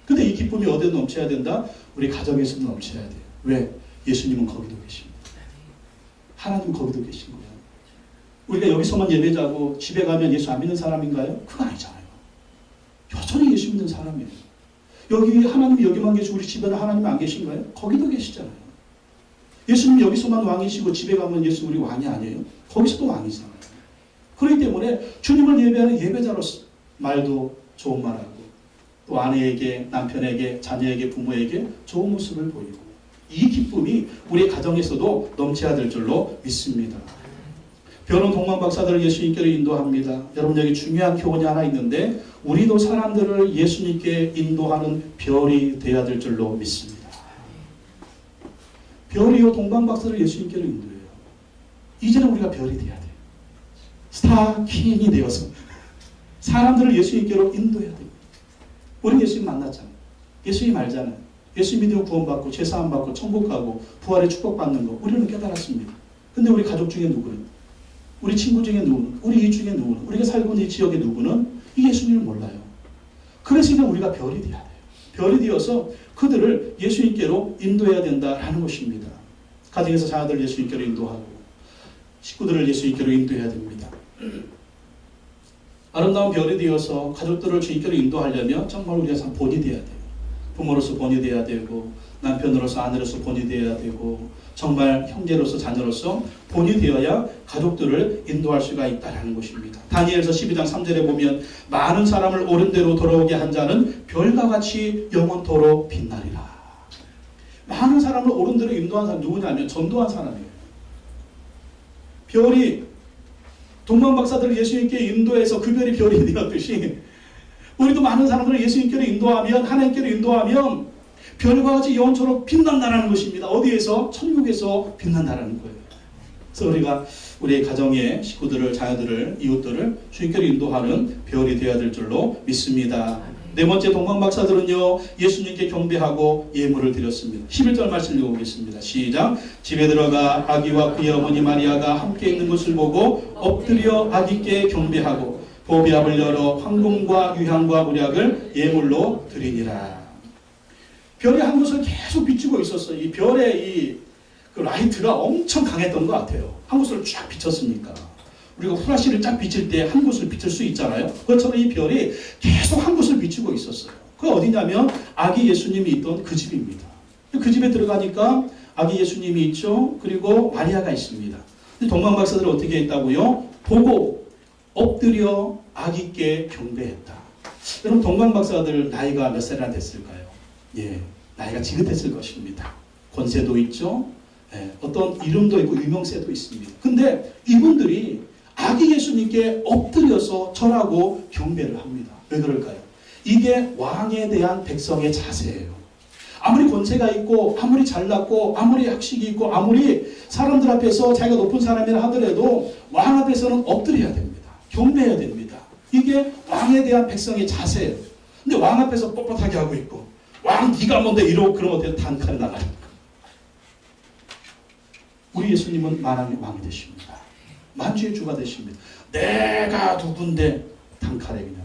근데 이 기쁨이 어디에 넘쳐야 된다? 우리 가정에서도 넘쳐야 돼요. 왜? 예수님은 거기도 계십니다. 하나님 거기도 계신 거예요. 우리가 여기서만 예배자고 집에 가면 예수 안 믿는 사람인가요? 그거 아니잖아요. 여전히 예수 믿는 사람이에요. 여기 하나님이 여기만 계시고 우리 집에는 하나님이 안 계신가요? 거기도 계시잖아요. 예수님 여기서만 왕이시고 집에 가면 예수 우리 왕이 아니에요? 거기서도 왕이잖아요. 그렇기 때문에 주님을 예배하는 예배자로서 말도 좋은 말하고 또 아내에게, 남편에게, 자녀에게, 부모에게 좋은 모습을 보이고 이 기쁨이 우리 가정에서도 넘쳐야 될 줄로 믿습니다. 별은 동방 박사들을 예수님께로 인도합니다. 여러분, 여기 중요한 교훈이 하나 있는데 우리도 사람들을 예수님께 인도하는 별이 되어야 될 줄로 믿습니다. 별이요 동방 박사를 예수님께로 인도해요. 이제는 우리가 별이 돼야 돼요. 스타킹이 되어서 사람들을 예수님께로 인도해야 돼요. 우리 예수님 만났잖아요. 예수님 알잖아요. 예수 믿으면 구원받고 죄사함 받고 천국 가고 부활의 축복받는 거 우리는 깨달았습니다. 근데 우리 가족 중에 누구는, 우리 친구 중에 누구는, 우리 이 중에 누구는, 우리가 살고 있는 이 지역의 누구는 이 예수님을 몰라요. 그래서 이제 우리가 별이 되어야 돼요. 별이 되어서 그들을 예수님께로 인도해야 된다라는 것입니다. 가정에서 자녀들을 예수님께로 인도하고 식구들을 예수님께로 인도해야 됩니다. 아름다운 별이 되어서 가족들을 주님께로 인도하려면 정말 우리가 참 본이 되어야 돼요. 부모로서 본이 되어야 되고 남편으로서 아내로서 본이 되어야 되고 정말 형제로서 자녀로서 본이 되어야 가족들을 인도할 수가 있다는 것입니다. 다니엘서 12장 3절에 보면 많은 사람을 옳은 대로 돌아오게 한 자는 별과 같이 영원토록 빛나리라. 많은 사람을 옳은 대로 인도한 사람 누구냐면 전도한 사람이에요. 별이 동방박사들을 예수님께 인도해서 그 별이 별이 되었듯이 우리도 많은 사람들을 예수님께로 인도하면 하나님께로 인도하면 별과 같이 영원토록 빛난다는 것입니다. 어디에서? 천국에서 빛난다는 거예요. 그래서 우리가 우리 가정의 식구들을, 자녀들을, 이웃들을 주님께로 인도하는 별이 되어야 될 줄로 믿습니다. 네 번째 동방박사들은요, 예수님께 경배하고 예물을 드렸습니다. 11절 말씀 읽어보겠습니다. 시작. 집에 들어가 아기와 그의 어머니 마리아가 함께 있는 것을 보고 엎드려 아기께 경배하고 보배압을 열어 황금과 유향과 물약을 예물로 드리니라. 별이 한 곳을 계속 비추고 있었어요. 이 별의 그 라이트가 엄청 강했던 것 같아요. 한 곳을 쫙 비쳤으니까. 우리가 후라시를 쫙 비칠 때 한 곳을 비출 수 있잖아요. 그것처럼 이 별이 계속 한 곳을 비추고 있었어요. 그게 어디냐면 아기 예수님이 있던 그 집입니다. 그 집에 들어가니까 아기 예수님이 있죠. 그리고 마리아가 있습니다. 동방박사들은 어떻게 했다고요? 보고 엎드려 아기께 경배했다. 여러분 동방박사들 나이가 몇 살이나 됐을까요? 예, 나이가 지긋했을 것입니다. 권세도 있죠. 예, 어떤 이름도 있고 유명세도 있습니다. 근데 이분들이 아기 예수님께 엎드려서 절하고 경배를 합니다. 왜 그럴까요? 이게 왕에 대한 백성의 자세예요. 아무리 권세가 있고 아무리 잘났고 아무리 학식이 있고 아무리 사람들 앞에서 자기가 높은 사람이라 하더라도 왕 앞에서는 엎드려야 됩니다. 경배해야 됩니다. 이게 왕에 대한 백성의 자세예요. 근데 왕 앞에서 뻣뻣하게 하고 있고 왕 네가 뭔데 이러고 그러면 어떻게 단칼에 나가니까. 우리 예수님은 만왕의 왕이 되십니다. 만주의 주가 되십니다. 내가 누군데 단칼에 그냥.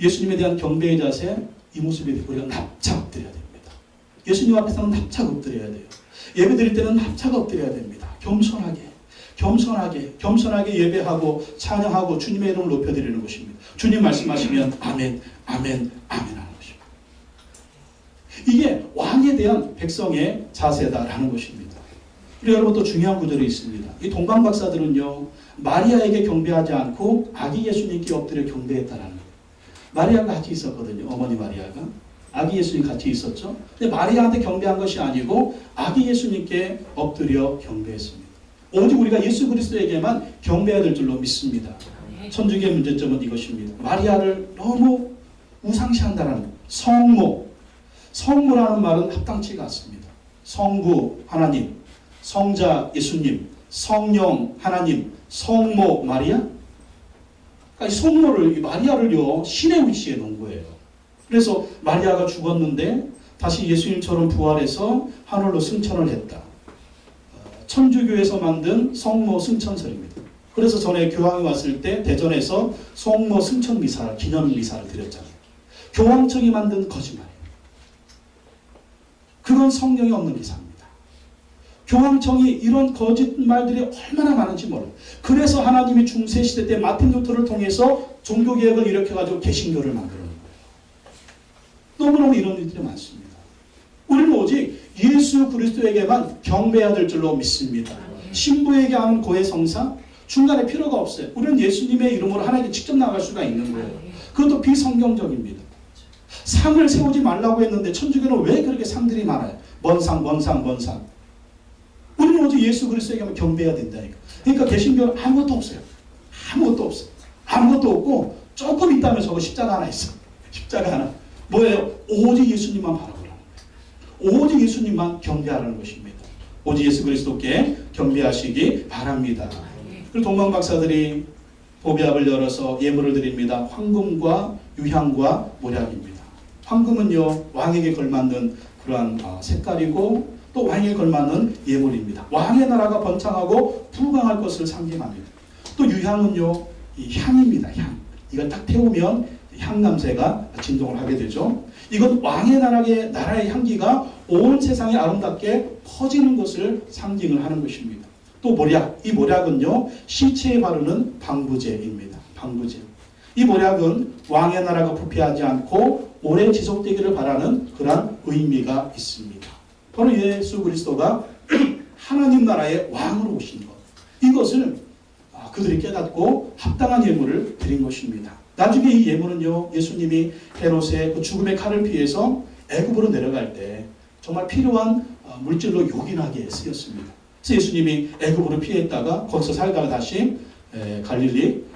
예수님에 대한 경배의 자세, 이 모습에 우리가 납작 엎드려야 됩니다. 예수님 앞에서는 납작 엎드려야 돼요. 예배 드릴 때는 납작 엎드려야 됩니다. 겸손하게 예배하고 찬양하고 주님의 이름을 높여드리는 것입니다. 주님 말씀하시면 아멘, 아멘, 아멘 하는 것입니다. 이게 왕에 대한 백성의 자세다라는 것입니다. 그리고 여러분 또 중요한 구절이 있습니다. 이 동방박사들은요, 마리아에게 경배하지 않고 아기 예수님께 엎드려 경배했다라는 거예요. 마리아가 같이 있었거든요. 어머니 마리아가. 아기 예수님 같이 있었죠. 근데 마리아한테 경배한 것이 아니고 아기 예수님께 엎드려 경배했습니다. 오직 우리가 예수 그리스도에게만 경배해야 될 줄로 믿습니다. 천주교의 문제점은 이것입니다. 마리아를 너무 우상시한다는 성모. 성모라는 말은 합당치가 않습니다. 성부 하나님, 성자 예수님, 성령 하나님, 성모 마리아? 그러니까 이 성모를, 이 마리아를요, 신의 위치에 놓은 거예요. 그래서 마리아가 죽었는데 다시 예수님처럼 부활해서 하늘로 승천을 했다. 천주교에서 만든 성모 승천설입니다. 그래서 전에 교황이 왔을 때 대전에서 성모 승천 미사, 기념 미사를 드렸잖아요. 교황청이 만든 거짓말이에요. 그건 성령이 없는 미사입니다. 교황청이 이런 거짓말들이 얼마나 많은지 몰라요. 그래서 하나님이 중세시대 때 마틴 루터를 통해서 종교개혁을 일으켜가지고 개신교를 만들어낸 거예요. 너무너무 이런 일들이 많습니다. 우리는 오직 예수 그리스도에게만 경배해야 될 줄로 믿습니다. 신부에게 하는 고해 성사 중간에 필요가 없어요. 우리는 예수님의 이름으로 하나님께 직접 나갈 수가 있는 거예요. 그것도 비성경적입니다. 상을 세우지 말라고 했는데 천주교는 왜 그렇게 상들이 많아요? 먼 상. 우리는 오직 예수 그리스도에게만 경배해야 된다니까. 그러니까 개신교는 아무것도 없어요. 아무것도 없고 조금 있다면 저거 십자가 하나 있어. 십자가 하나. 뭐예요? 오직 예수님만 바라보라는 거예요. 오직 예수님만 경배하라는 것입니다. 오직 예수 그리스도께 경배하시기 바랍니다. 그리고 동방박사들이 보배압을 열어서 예물을 드립니다. 황금과 유향과 모략입니다. 황금은요, 왕에게 걸맞는 그러한 색깔이고 또 왕에게 걸맞는 예물입니다. 왕의 나라가 번창하고 부강할 것을 상징합니다. 또 유향은요, 이 향입니다. 향. 이걸 딱 태우면 향냄새가 진동을 하게 되죠. 이건 왕의 나라의 향기가 온 세상에 아름답게 퍼지는 것을 상징을 하는 것입니다. 또 모략, 이 모략은요, 시체에 바르는 방부제입니다. 방부제. 이 모략은 왕의 나라가 부패하지 않고 오래 지속되기를 바라는 그러한 의미가 있습니다. 바로 예수 그리스도가 하나님 나라의 왕으로 오신 것, 이것을 그들이 깨닫고 합당한 예물을 드린 것입니다. 나중에 이 예물은요, 예수님이 헤롯의 그 죽음의 칼을 피해서 애굽으로 내려갈 때 정말 필요한 물질로 요긴하게 쓰였습니다. 그래서 예수님이 애굽으로 피했다가 거기서 살다가 다시 갈릴리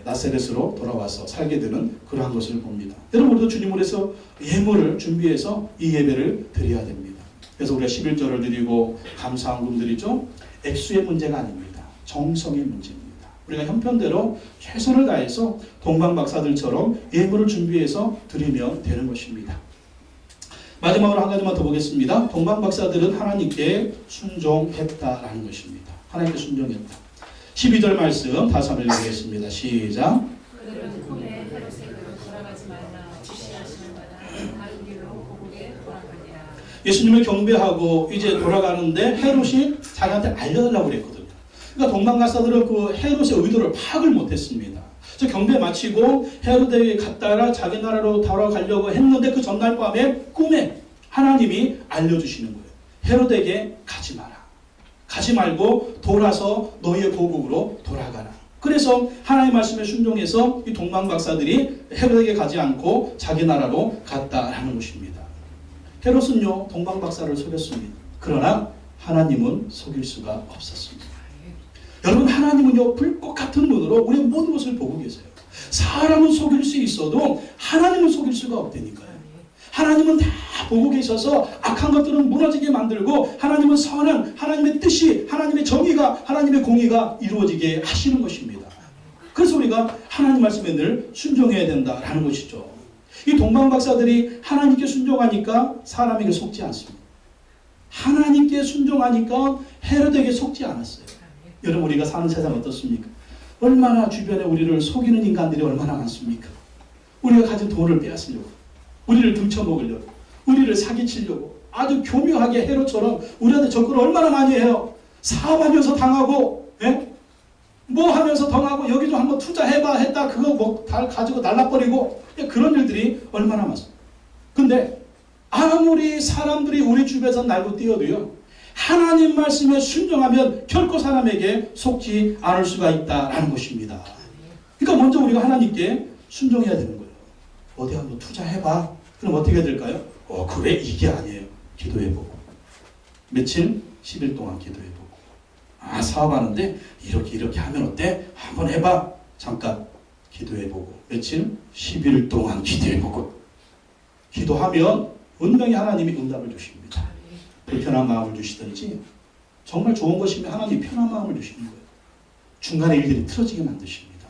나사렛으로 돌아와서 살게 되는 그러한 것을 봅니다. 여러분, 우리도 주님을 위해서 예물을 준비해서 이 예배를 드려야 됩니다. 그래서 우리가 11절을 드리고 감사헌금 드리죠. 액수의 문제가 아닙니다. 정성의 문제입니다. 우리가 형편대로 최선을 다해서 동방박사들처럼 예물을 준비해서 드리면 되는 것입니다. 마지막으로 한 가지만 더 보겠습니다. 동방박사들은 하나님께 순종했다라는 것입니다. 하나님께 순종했다. 12절 말씀 다시 한번 읽겠습니다. 시작. 그들은 꿈에 헤롯에게로 돌아가지 말라 지시하시는 바다 다른 길로 고국에 돌아가니라. 예수님을 경배하고 이제 돌아가는데 헤롯이 자기한테 알려달라고 그랬거든요. 그러니까 동방박사들은 그 헤롯의 의도를 파악을 못했습니다. 저 경배 마치고 헤롯에게 갔다가 자기 나라로 돌아가려고 했는데 그 전날 밤에 꿈에 하나님이 알려주시는 거예요. 헤롯에게 가지 마라. 가지 말고 돌아서 너희의 고국으로 돌아가라. 그래서 하나님의 말씀에 순종해서 이 동방박사들이 헤롯에게 가지 않고 자기 나라로 갔다라는 것입니다. 헤롯은요, 동방박사를 속였습니다. 그러나 하나님은 속일 수가 없었습니다. 여러분, 하나님은요, 불꽃 같은 눈으로 우리의 모든 것을 보고 계세요. 사람은 속일 수 있어도 하나님은 속일 수가 없다니까요. 하나님은 다 보고 계셔서 악한 것들은 무너지게 만들고 하나님은 선한 하나님의 뜻이, 하나님의 정의가, 하나님의 공의가 이루어지게 하시는 것입니다. 그래서 우리가 하나님 말씀에 늘 순종해야 된다라는 것이죠. 이 동방박사들이 하나님께 순종하니까 사람에게 속지 않습니다. 하나님께 순종하니까 헤롯에게 속지 않았어요. 여러분, 우리가 사는 세상 어떻습니까? 얼마나 주변에 우리를 속이는 인간들이 얼마나 많습니까? 우리가 가진 돈을 빼앗으려고, 우리를 등쳐먹으려고, 우리를 사기치려고 아주 교묘하게 헤롯처럼 우리한테 접근을 얼마나 많이 해요. 사업하면서 당하고, 뭐 하면서 당하고, 여기 좀 한번 투자해봐 했다 그거 뭐 다 가지고 날라버리고, 그런 일들이 얼마나 많습니까? 근데 아무리 사람들이 우리 주변에서 날고 뛰어도요, 하나님 말씀에 순종하면 결코 사람에게 속지 않을 수가 있다라는 것입니다. 그러니까 먼저 우리가 하나님께 순종해야 되는 거예요. 어디 한번 투자해봐. 그럼 어떻게 해야 될까요? 그래, 이게 아니에요. 기도해보고. 며칠? 10일 동안 기도해보고. 사업하는데 이렇게 하면 어때? 한번 해봐. 잠깐 기도해보고. 며칠? 10일 동안 기도해보고. 기도하면 분명히 하나님이 응답을 주십니다. 불편한 마음을 주시든지, 정말 좋은 것이면 하나님이 편한 마음을 주시는 거예요. 중간에 일들이 틀어지게 만드십니다.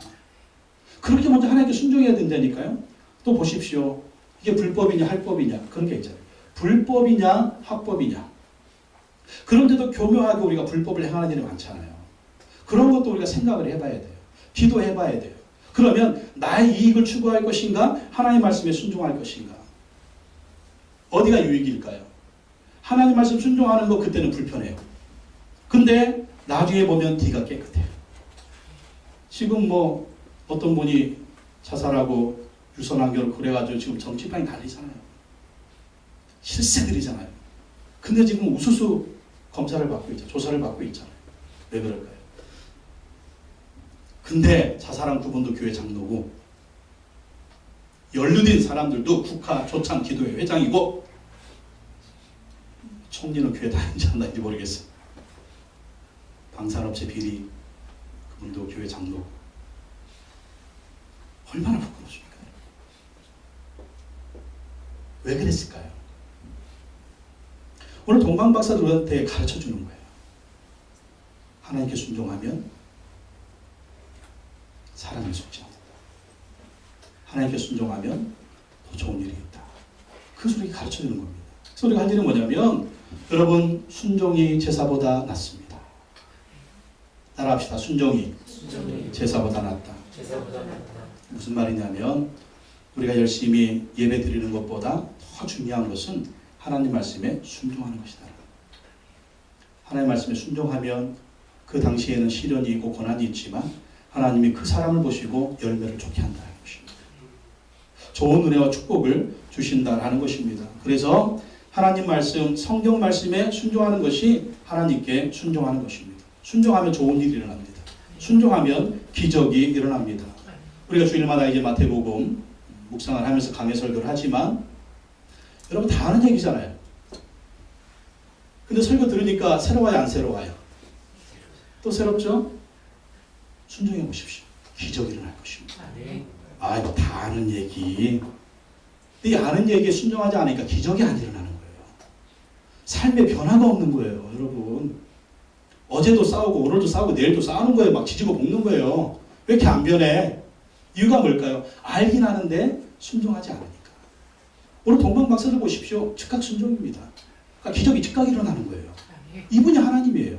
그렇게 먼저 하나님께 순종해야 된다니까요. 또 보십시오. 이게 불법이냐 할법이냐 그런 게 있잖아요. 불법이냐 합법이냐. 그런데도 교묘하게 우리가 불법을 행하는 일이 많잖아요. 그런 것도 우리가 생각을 해봐야 돼요. 기도해봐야 돼요. 그러면 나의 이익을 추구할 것인가, 하나님의 말씀에 순종할 것인가. 어디가 유익일까요? 하나님 말씀 순종하는 거 그때는 불편해요. 근데 나중에 보면 뒤가 깨끗해요. 지금 뭐 어떤 분이 자살하고 유선한결 그래가지고 지금 정치판이 갈리잖아요. 실세들이잖아요. 근데 지금 우수수 검사를 받고 있잖아요. 조사를 받고 있잖아요. 왜 그럴까요? 근데 자살한 그분도 교회 장로고, 연루된 사람들도 국가 조창 기도회 회장이고, 총리는 교회 다니지 않나인지 모르겠어요. 방산업체 비리, 그분도 교회 장로. 얼마나 부끄럽습니까? 왜 그랬을까요? 오늘 동방박사들한테 가르쳐주는 거예요. 하나님께 순종하면 사람이 속지 않는다. 하나님께 순종하면 더 좋은 일이 있다. 그 소리 가르쳐주는 겁니다. 그래서 우리가 할 일은 뭐냐면, 여러분, 순종이 제사보다 낫습니다. 따라합시다. 순종이 제사보다 낫다. 무슨 말이냐면, 우리가 열심히 예배 드리는 것보다 더 중요한 것은 하나님 말씀에 순종하는 것이다. 하나님 말씀에 순종하면 그 당시에는 시련이 있고 고난이 있지만 하나님이 그 사람을 보시고 열매를 좋게 한다는 것입니다. 좋은 은혜와 축복을 주신다라는 것입니다. 그래서 하나님 말씀, 성경 말씀에 순종하는 것이 하나님께 순종하는 것입니다. 순종하면 좋은 일이 일어납니다. 순종하면 기적이 일어납니다. 우리가 주일마다 이제 마태복음 묵상을 하면서 강해 설교를 하지만 여러분 다 아는 얘기잖아요. 근데 설교 들으니까 새로워요, 안 새로워요? 또 새롭죠? 순종해 보십시오. 기적이 일어날 것입니다. 아, 이거 다 아는 얘기. 이 아는 얘기에 순종하지 않으니까 기적이 안 일어나는 거예요. 삶에 변화가 없는 거예요, 여러분. 어제도 싸우고 오늘도 싸우고 내일도 싸우는 거예요. 막 지지고 볶는 거예요. 왜 이렇게 안 변해? 이유가 뭘까요? 알긴 아는데 순종하지 않으니까. 오늘 동방 박사들 보십시오. 즉각 순종입니다. 그러니까 기적이 즉각 일어나는 거예요. 이분이 하나님이에요.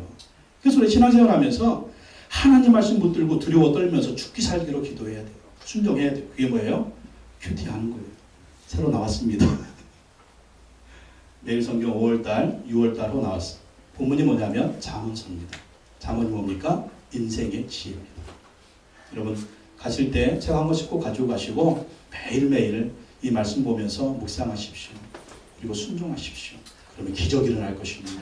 그래서 우리 신앙생활 하면서 하나님 말씀 붙들고 두려워 떨면서 죽기 살기로 기도해야 돼요. 순종해야 돼요. 그게 뭐예요? 큐티하는 거예요. 새로 나왔습니다. 매일 성경 5월달, 6월달로 나왔어요. 본문이 뭐냐면 잠언서입니다. 잠언이 뭡니까? 인생의 지혜입니다. 여러분 가실 때 책 한 권씩 꼭 가지고 가시고 매일매일 이 말씀 보면서 묵상하십시오. 그리고 순종하십시오. 그러면 기적이 일어날 것입니다.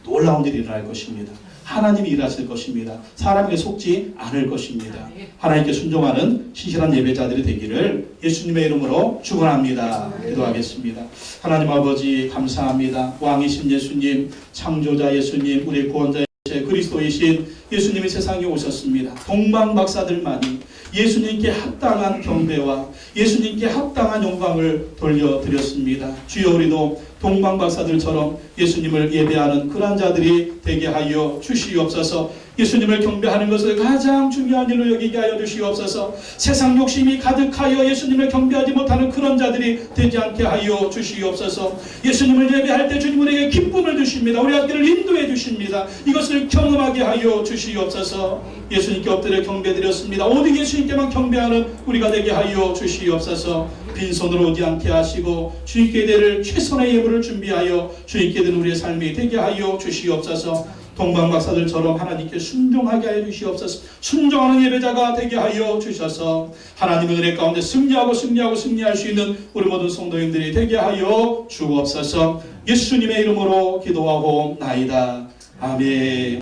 놀라운 일이 일어날 것입니다. 하나님이 일하실 것입니다. 사람에게 속지 않을 것입니다. 하나님께 순종하는 신실한 예배자들이 되기를 예수님의 이름으로 축원합니다. 기도하겠습니다. 하나님 아버지 감사합니다. 왕이신 예수님, 창조자 예수님, 우리 구원자 그리스도이신 예수님이 세상에 오셨습니다. 동방 박사들만이 예수님께 합당한 경배와 예수님께 합당한 영광을 돌려드렸습니다. 주여 우리도 동방 박사들처럼 예수님을 예배하는 그런 자들이 되게 하여 주시옵소서. 예수님을 경배하는 것을 가장 중요한 일로 여기게 하여 주시옵소서. 세상 욕심이 가득하여 예수님을 경배하지 못하는 그런 자들이 되지 않게 하여 주시옵소서. 예수님을 예배할 때 주님 우리에게 기쁨을 주십니다. 우리 앞길을 인도해 주십니다. 이것을 경험하게 하여 주시옵소서. 예수님께 엎드려 경배드렸습니다. 오직 예수님께만 경배하는 우리가 되게 하여 주시옵소서. 빈손으로 오지 않게 하시고 주님께 드릴 최선의 예물을 준비하여 주님께 드린 우리의 삶이 되게 하여 주시옵소서. 동방 박사들처럼 하나님께 순종하게 하여 주시옵소서. 순종하는 예배자가 되게 하여 주셔서 하나님의 은혜 가운데 승리할 수 있는 우리 모든 성도님들이 되게 하여 주옵소서. 예수님의 이름으로 기도하고 나이다. 아멘.